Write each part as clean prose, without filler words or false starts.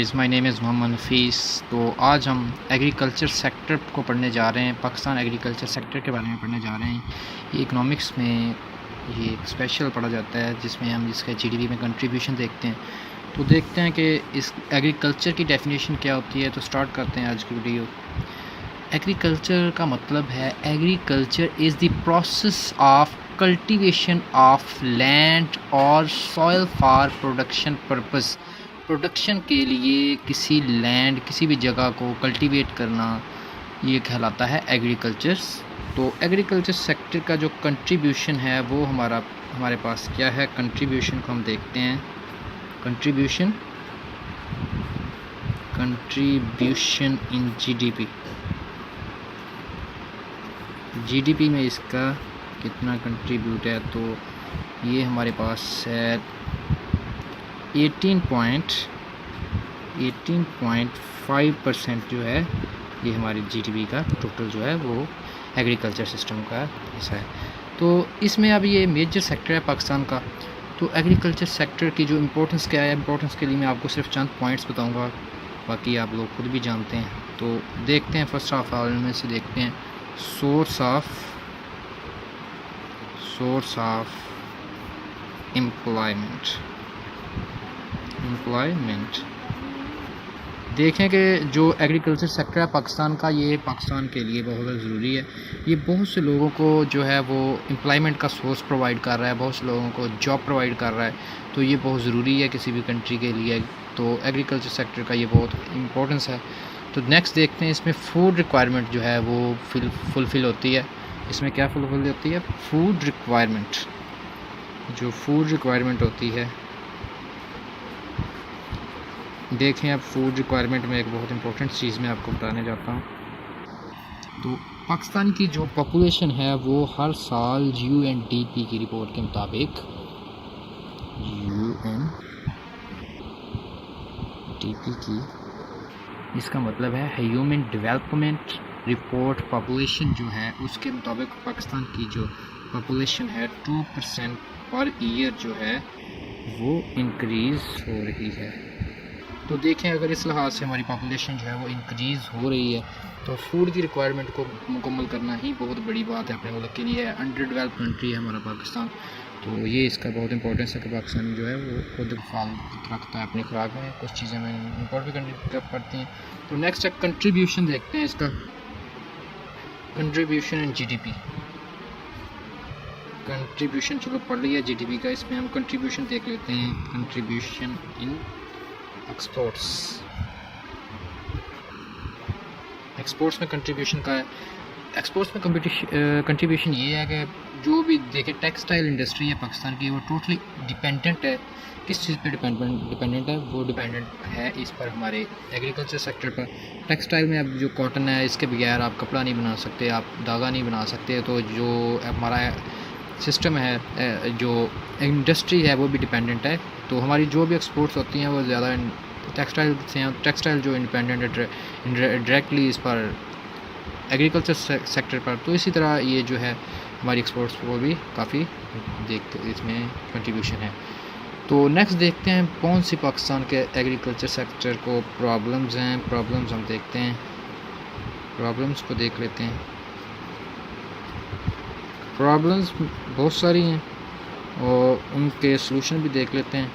Guys, my name is Mohammad Nafees. तो आज हम एग्रीकल्चर सेक्टर को पढ़ने जा रहे हैं। पाकिस्तान एग्रीकल्चर सेक्टर के बारे में पढ़ने जा रहे हैं। ये इकोनॉमिक्स में ये एक स्पेशल पढ़ा जाता है जिसमें हम इसके जीडीपी में कंट्रीब्यूशन देखते हैं। तो देखते हैं कि इस एग्रीकल्चर की डेफिनेशन क्या होती है। तो स्टार्ट करते हैं आज की वीडियो। एग्रीकल्चर का मतलब है agriculture is the process of cultivation of land और soil for production purpose. Production के लिए किसी लैंड, किसी भी जगह को कल्टीवेट करना, ये कहलाता है एग्रीकल्चर। तो एग्रीकल्चर सेक्टर का जो कंट्रीब्यूशन है वो हमारे पास क्या है। कंट्रीब्यूशन को हम देखते हैं। कंट्रीब्यूशन इन जीडीपी में इसका कितना कंट्रीब्यूट है। तो ये हमारे पास है 18.5% जो है, ये हमारी जीडीपी का टोटल जो है वो एग्रीकल्चर सिस्टम का हिस्सा है। तो इसमें अब ये मेजर सेक्टर है पाकिस्तान का। तो एग्रीकल्चर सेक्टर की जो इम्पोर्टेंस क्या है, इम्पोर्टेंस के लिए मैं आपको सिर्फ चंद पॉइंट्स बताऊंगा, बाकी आप लोग खुद भी जानते हैं। तो देखते हैं फर्स्ट ऑफ ऑल में से देखते हैं सोर्स ऑफ एम्प्लॉयमेंट। देखें कि जो एग्रीकल्चर सेक्टर है पाकिस्तान का, ये पाकिस्तान के लिए बहुत ज़रूरी है। ये बहुत से लोगों को जो है वो एम्प्लॉयमेंट का सोर्स प्रोवाइड कर रहा है, बहुत से लोगों को जॉब प्रोवाइड कर रहा है। तो ये बहुत ज़रूरी है किसी भी कंट्री के लिए। तो एग्रीकल्चर सेक्टर का ये बहुत इम्पोर्टेंस है। तो नेक्स्ट देखते हैं इसमें फूड रिक्वायरमेंट जो है वो फुलफ़िल होती है। इसमें क्या फुलफ़िल होती है? Food requirement. जो फूड रिक्वायरमेंट होती है, देखें अब फूड रिक्वायरमेंट में एक बहुत इंपॉर्टेंट चीज़ मैं आपको बताने जाता हूँ। तो पाकिस्तान की जो पॉपुलेशन है वो हर साल यूएनडीपी की रिपोर्ट के मुताबिक, यूएनडीपी की, इसका मतलब है ह्यूमन डेवलपमेंट रिपोर्ट, पॉपुलेशन जो है उसके मुताबिक पाकिस्तान की जो पॉपुलेशन है 2% पर ईयर जो है वो इंक्रीज़ हो रही है। तो देखें अगर इस लिहाज से हमारी पॉपुलेशन जो है वो इंक्रीज़ हो रही है तो फूड की रिक्वायरमेंट को मुकम्मल करना ही बहुत बड़ी बात है अपने मुल्क के लिए। अंडर डेवलप्ड कंट्री है हमारा पाकिस्तान। तो ये इसका बहुत इंपॉर्टेंस है कि पाकिस्तान जो है वो खुद ख्याल रखता है अपनी खुराक में, कुछ चीज़ें में इम्पोर्ट भी करती हैं। तो नेक्स्ट है कंट्रीब्यूशन, देखते हैं इसका। कंट्रीब्यूशन इन जीडीपी, कंट्रीब्यूशन चलो पढ़ लिया जीडीपी का, इसमें हम कंट्रीब्यूशन देख लेते हैं। कंट्रीब्यूशन इन एक्सपोर्ट्स में कंट्रीब्यूशन का है। एक्सपोर्ट्स में कंट्रीब्यूशन ये है कि जो भी देखें टेक्सटाइल इंडस्ट्री है पाकिस्तान की, वो टोटली डिपेंडेंट है। किस चीज़ पे डिपेंडेंट है? वो डिपेंडेंट है इस पर, हमारे एग्रीकल्चर सेक्टर पर। टेक्सटाइल में अब जो कॉटन है, इसके बगैर आप कपड़ा नहीं बना सकते, आप धागा नहीं बना सकते। तो जो हमारा सिस्टम है, जो इंडस्ट्री है वो भी डिपेंडेंट है। तो हमारी जो भी एक्सपोर्ट्स होती हैं वो ज़्यादा टेक्सटाइल से हैं। टेक्सटाइल जो इंडिपेंडेंट है डायरेक्टली इस पर एग्रीकल्चर सेक्टर पर। तो इसी तरह ये जो है हमारी एक्सपोर्ट्स को भी काफ़ी इसमें कंट्रीब्यूशन है। तो नेक्स्ट देखते हैं कौन सी पाकिस्तान के एग्रीकल्चर सेक्टर को प्रॉब्लम्स हैं। प्रॉब्लम्स हम देखते हैं, प्रॉब्लम्स को देख लेते हैं। प्रॉब्लम्स बहुत सारी हैं और उनके सलूशन भी देख लेते हैं।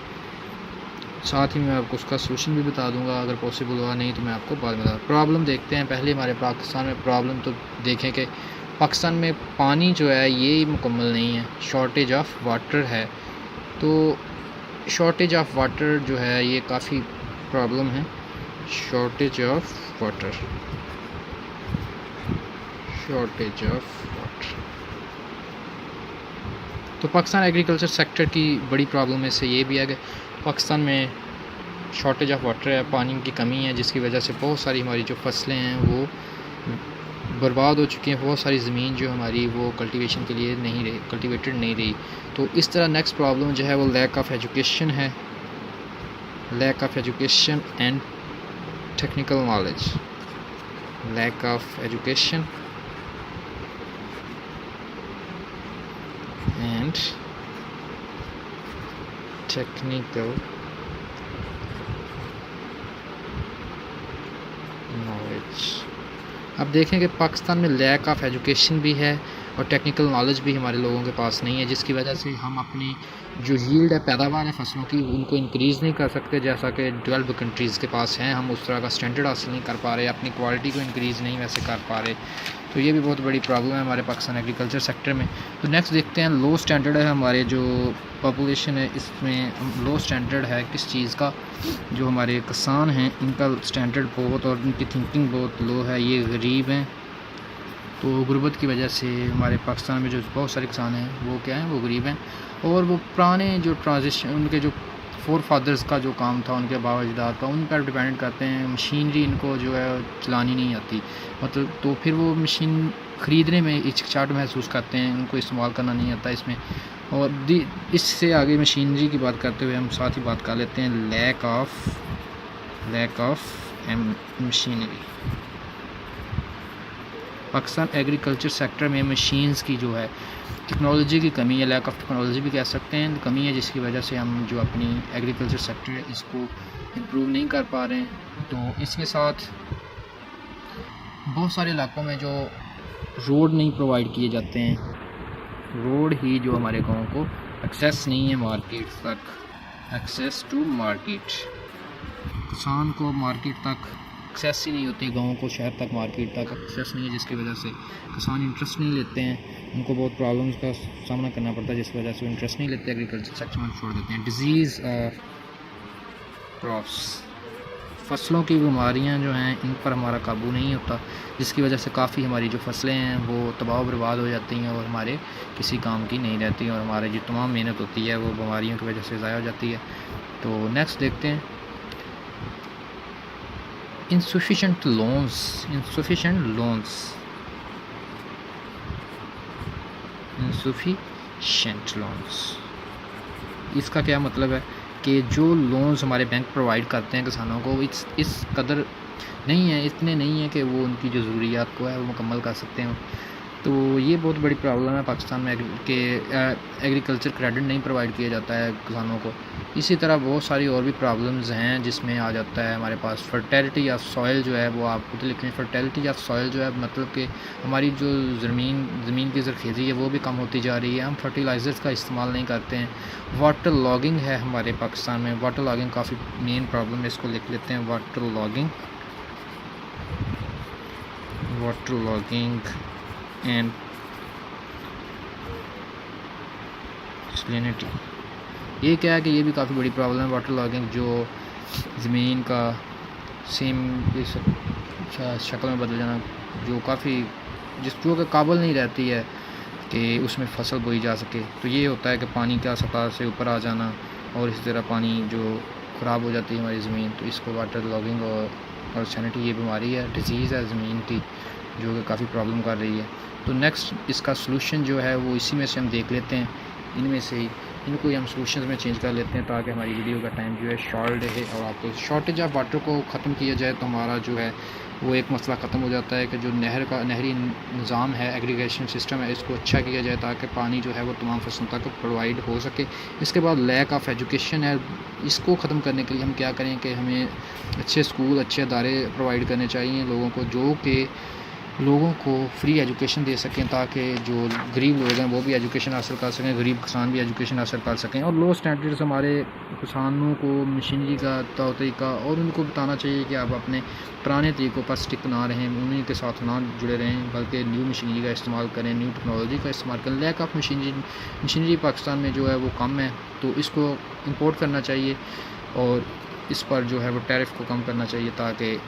साथ ही मैं आपको उसका सलूशन भी बता दूंगा अगर पॉसिबल हुआ, नहीं तो मैं आपको बाद में बता। प्रॉब्लम देखते हैं पहले हमारे पाकिस्तान में प्रॉब्लम। तो देखें कि पाकिस्तान में पानी जो है ये मुकम्मल नहीं है, शॉर्टेज ऑफ वाटर है। तो शॉर्टेज ऑफ वाटर जो है ये काफ़ी प्रॉब्लम है। Shortage of water. तो पाकिस्तान एग्रीकल्चर सेक्टर की बड़ी प्रॉब्लम में से ये भी है कि पाकिस्तान में शॉर्टेज ऑफ वाटर है, पानी की कमी है, जिसकी वजह से बहुत सारी हमारी जो फसलें हैं वो बर्बाद हो चुकी हैं। बहुत सारी ज़मीन जो हमारी वो कल्टीवेशन के लिए नहीं रही, कल्टीवेटेड नहीं रही। तो इस तरह नेक्स्ट प्रॉब्लम जो है वो लैक ऑफ एजुकेशन है। Lack of education and technical knowledge. Lack of education and technical knowledge. अब देखें कि पाकिस्तान में लैक ऑफ एजुकेशन भी है और टेक्निकल नॉलेज भी हमारे लोगों के पास नहीं है, जिसकी वजह से हम अपनी जो यील्ड है, पैदावार है फसलों की, उनको इंक्रीज़ नहीं कर सकते जैसा कि डेवलप्ड कंट्रीज़ के पास हैं। हम उस तरह का स्टैंडर्ड हासिल नहीं कर पा रहे, अपनी क्वालिटी को इंक्रीज़ नहीं वैसे कर पा रहे। तो ये भी बहुत बड़ी प्रॉब्लम है हमारे पाकिस्तान एग्रीकल्चर सेक्टर में। तो नेक्स्ट देखते हैं, लो स्टैंडर्ड है हमारे जो पॉपुलेशन है, इसमें लो स्टैंडर्ड है किस चीज़ का। जो हमारे किसान हैं इनका स्टैंडर्ड बहुत और उनकी थिंकिंग बहुत लो है, ये गरीब हैं। तो गुर्बत की वजह से हमारे पाकिस्तान में जो बहुत सारे किसान हैं वो क्या हैं, वो गरीब हैं। और वो पुराने जो ट्रांजिशन, उनके जो फोर फादर्स का जो काम था, उनके बाबा अजदाद का, उन पर डिपेंड करते हैं। मशीनरी इनको जो है चलानी नहीं आती, मतलब तो फिर वो मशीन ख़रीदने में हिचकिचाहट महसूस करते हैं, उनको इस्तेमाल करना नहीं आता इसमें। और इससे आगे मशीनरी की बात करते हुए हम साथ ही बात कर लेते हैं lack of machinery. Pakistan agriculture sector में मशीन्स की जो है टेक्नोलॉजी की कमी है, लैक ऑफ टेक्नोलॉजी भी कह सकते हैं, कमी है, जिसकी वजह से हम जो अपनी एग्रीकल्चर सेक्टर है इसको इम्प्रूव नहीं कर पा रहे हैं। तो इसके साथ बहुत सारे इलाकों में जो रोड नहीं प्रोवाइड किए जाते हैं, रोड ही जो हमारे गाँव को एक्सेस नहीं है मार्केट तक, एक्सेस टू मार्केट, किसान को मार्केट तक एक्सेस ही नहीं होती, गाँव को शहर तक मार्केट तक एक्सेस नहीं है, जिसकी वजह से किसान इंटरेस्ट नहीं लेते हैं। उनको बहुत प्रॉब्लम्स का सामना करना पड़ता है, जिस वजह से वो इंटरेस्ट नहीं लेते, एग्रीकल्चर सेक्टर में छोड़ देते हैं। डिजीज़ क्रॉप्स, फसलों की बीमारियां जो हैं इन पर हमारा काबू नहीं होता, जिसकी वजह से काफ़ी हमारी जो फसलें हैं वो तबाह बर्बाद हो जाती हैं और हमारे किसी काम की नहीं रहती, और हमारी जो तमाम मेहनत होती है वो बीमारियों की वजह से ज़ाया हो जाती है। तो नेक्स्ट देखते हैं, insufficient loans। इसका क्या मतलब है कि जो लोन्स हमारे बैंक प्रोवाइड करते हैं किसानों को, इस कदर नहीं है, इतने नहीं है कि वो उनकी जो ज़रूरियात को है वो मुकम्मल कर सकते हैं। तो ये बहुत बड़ी प्रॉब्लम है पाकिस्तान में कि एग्रीकल्चर क्रेडिट नहीं प्रोवाइड किया जाता है किसानों को। इसी तरह बहुत सारी और भी प्रॉब्लम्स हैं, जिसमें आ जाता है हमारे पास फर्टिलिटी ऑफ सॉइल जो है, वो आप खुद लिखें। फर्टिलिटी ऑफ सॉइल जो है मतलब कि हमारी जो ज़मीन की ज़रख़ेज़ी है वो भी कम होती जा रही है, हम फर्टिलाइज़र्स का इस्तेमाल नहीं करते हैं। वाटर लॉगिंग है हमारे पाकिस्तान में, वाटर लॉगिंग काफ़ी मेन प्रॉब्लम है, इसको लिख लेते हैं, वाटर लॉगिंग एंड सैलिनिटी। ये क्या है कि ये भी काफ़ी बड़ी प्रॉब्लम है, वाटर लॉगिंग, जो ज़मीन का सेम शक्ल में बदल जाना, जो काफ़ी जो कि काबिल नहीं रहती है कि उसमें फसल बोई जा सके। तो ये होता है कि पानी का सतह से ऊपर आ जाना, और इस तरह पानी जो ख़राब हो जाती है हमारी ज़मीन, तो इसको वाटर लॉगिंग और सैलिनिटी, ये बीमारी है, डिजीज़ है ज़मीन की, जो कि काफ़ी प्रॉब्लम कर रही है। तो नेक्स्ट इसका सलूशन जो है वो इसी में से हम देख लेते हैं, इनमें से ही इनको हम सलूशन में चेंज कर लेते हैं, ताकि हमारी वीडियो का टाइम जो है शॉर्ट रहे और आपको शॉर्टेज ऑफ वाटर को ख़त्म किया जाए, तो हमारा जो है वो एक मसला ख़त्म हो जाता है कि जो नहरी निज़ाम है, एग्रीगेशन सिस्टम है, इसको अच्छा किया जाए ताकि पानी जो है वो तमाम फसलों तक प्रोवाइड हो सके। इसके बाद लैक ऑफ एजुकेशन है, इसको ख़त्म करने के लिए हम क्या करें कि हमें अच्छे स्कूल, अच्छे अदारे प्रोवाइड करने चाहिए लोगों को, जो कि लोगों को फ्री एजुकेशन दे सकें, ताकि जो गरीब लोग हैं वो भी एजुकेशन हासिल कर सकें, गरीब किसान भी एजुकेशन हासिल कर सकें। और लो स्टैंडर्ड्स हमारे किसानों को मशीनरी का तौर तरीका, और उनको बताना चाहिए कि आप अपने पुराने तरीक़ों पर स्टिक ना रहें, उन्हीं के साथ ना जुड़े रहें, बल्कि न्यू मशीनरी का इस्तेमाल करें, न्यू टेक्नोलॉजी का इस्तेमाल करें। लैक ऑफ मशीनरी पाकिस्तान में जो है वो कम है, तो इसको इंपोर्ट करना चाहिए और इस पर जो है वो टैरिफ को कम करना चाहिए, ताकि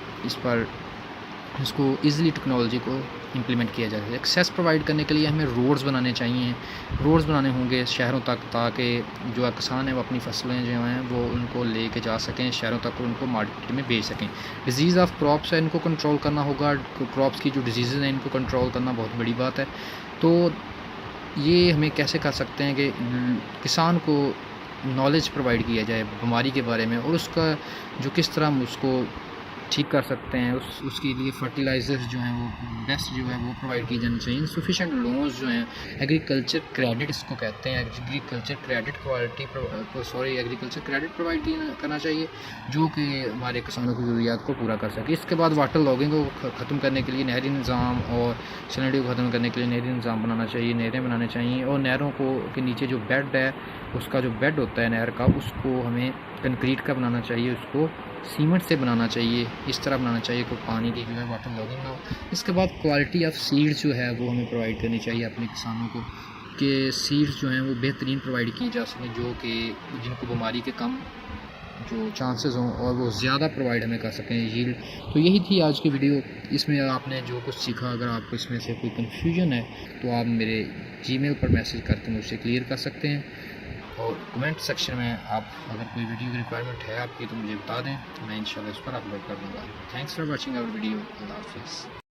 इसको ईज़िली टेक्नोलॉजी को इम्प्लीमेंट किया जाए। एक्सेस प्रोवाइड करने के लिए हमें रोड्स बनाने चाहिए, रोड्स बनाने होंगे शहरों तक, ताकि जो किसान है वो अपनी फसलें जो हैं वो उनको लेके जा सकें शहरों तक और उनको मार्केट में बेच सकें। डिजीज़ ऑफ क्रॉप्स है, इनको कंट्रोल करना होगा, क्रॉप्स की जो डिजीज़ हैं इनको कंट्रोल करना बहुत बड़ी बात है। तो ये हमें कैसे कर सकते हैं कि किसान को नॉलेज प्रोवाइड किया जाए बीमारी के बारे में, और उसका जो किस तरह हम उसको ठीक कर सकते हैं। उसके लिए फर्टिलाइज़र्स जो हैं वो बेस्ट जो है वो प्रोवाइड की जानी चाहिए। सफिशेंट लोन्स जो हैं, एग्रीकल्चर क्रेडिट इसको कहते हैं, agriculture credit agriculture credit provide करना चाहिए जो कि हमारे किसानों की ज़रूरियात को पूरा कर सके। इसके बाद वाटर लॉगिंग को ख़त्म करने के लिए नहरी निज़ाम और सैलिनिटी को ख़त्म करने के लिए नहरी निज़ाम बनाना चाहिए, नहरें बनाने चाहिए। और नहरों को के नीचे जो बेड है, उसका जो बेड होता है नहर का, उसको हमें कंक्रीट का बनाना चाहिए, उसको सीमेंट से बनाना चाहिए, इस तरह बनाना चाहिए कि पानी की जो है वाटर लॉगिंग ना हो। इसके बाद क्वालिटी ऑफ सीड्स जो है वो हमें प्रोवाइड करनी चाहिए अपने किसानों को, कि सीड्स जो हैं वो बेहतरीन प्रोवाइड की जा सकें, जो कि जिनको बीमारी के कम जो चांसेस हों और वो ज़्यादा प्रोवाइड हमें कर सकें यील्ड। तो यही थी आज की वीडियो। इसमें आपने जो कुछ सीखा, अगर आपको इसमें से कोई कन्फ्यूजन है तो आप मेरे जीमेल पर मैसेज करके मुझसे क्लियर कर सकते हैं, और कमेंट सेक्शन में आप अगर कोई वीडियो की रिक्वायरमेंट है आपकी तो मुझे बता दें, मैं इंशाल्लाह इस पर अपलोड कर दूँगा। Thanks for watching our video. अल्लाह हाफ़िज़।